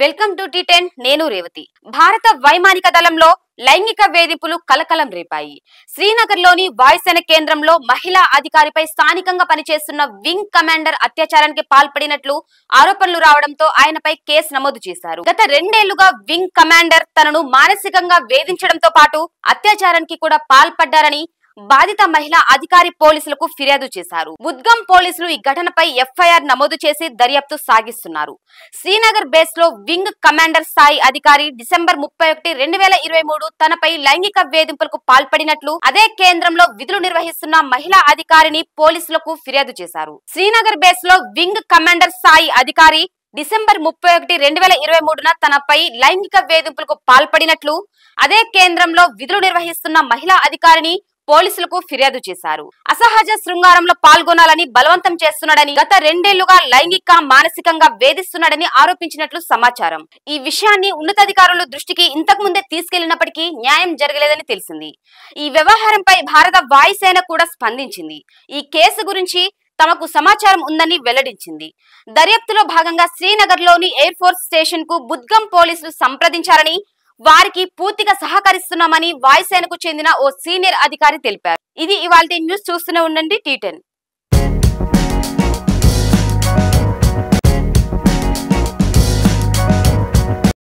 Welcome to టీ10 నేను రేవతి. భారత వైమానిక దళంలో లైంగిక వేధింపులు కలకలం రేపాయి. శ్రీనగర్లోని వాయుసేన కేంద్రంలో మహిళా అధికారిపై స్థానికంగా పనిచేస్తున్న వింగ్ కమాండర్ అత్యాచారానికి పాల్పడినట్లు ఆరోపణలు రావడంతో ఆయనపై కేసు నమోదు చేశారు. గత 2 ఏళ్లుగా వింగ్ కమాండర్ తనను మానసికంగా వేధించడంతో పాటు అత్యాచారానికి కూడా పాల్పడ్డారని బాధిత మహిళా అధికారి పోలీసులకు ఫిర్యాదు చేశారు. బుద్గం పోలీసులు ఈ ఘటనపై ఎఫ్ఐఆర్ నమోదు చేసి దర్యాప్తు సాగిస్తున్నారు. శ్రీనగర్ బేస్ లో వింగ్ కమాండర్ స్థాయి అధికారి డిసెంబర్ 31, 2023 తనపై లైంగిక వేధింపులకు పాల్పడినట్లు అదే కేంద్రంలో విధులు నిర్వహిస్తున్న మహిళా అధికారిని పోలీసులకు ఫిర్యాదు చేశారు. శ్రీనగర్ బేస్ లో వింగ్ కమాండర్ స్థాయి అధికారి డిసెంబర్ 31, 2023 తనపై లైంగిక వేధింపులకు పాల్పడినట్లు అదే కేంద్రంలో విధులు నిర్వహిస్తున్న మహిళా అధికారిని పోలీసులకు ఫిర్యాదు చేశారు. అసహజ శృంగారంలో పాల్గొనాలని బలవంతం చేస్తున్నాడని, గత 2 ఏళ్లుగా లైంగిక మానసికంగా వేధిస్తున్నాడని ఆరోపించినట్లు సమాచారం. ఈ విషయాన్ని ఉన్నతాధికారుల దృష్టికి ఇంతకు ముందే తీసుకెళ్లినప్పటికీ న్యాయం జరగలేదని తెలిసింది. ఈ వ్యవహారంపై భారత వాయుసేన కూడా స్పందించింది. ఈ కేసు గురించి తమకు సమాచారం ఉందని వెల్లడించింది. దర్యాప్తులో భాగంగా శ్రీనగర్ లోని ఎయిర్ ఫోర్స్ స్టేషన్ కు బుద్గం పోలీసులు సంప్రదించారని, వారికి పూర్తిగా సహకరిస్తున్నామని వాయుసేనకు చెందిన ఓ సీనియర్ అధికారి తెలిపారు. ఇది ఇవాల్టి న్యూస్. చూస్తూనే ఉండండి టీ10.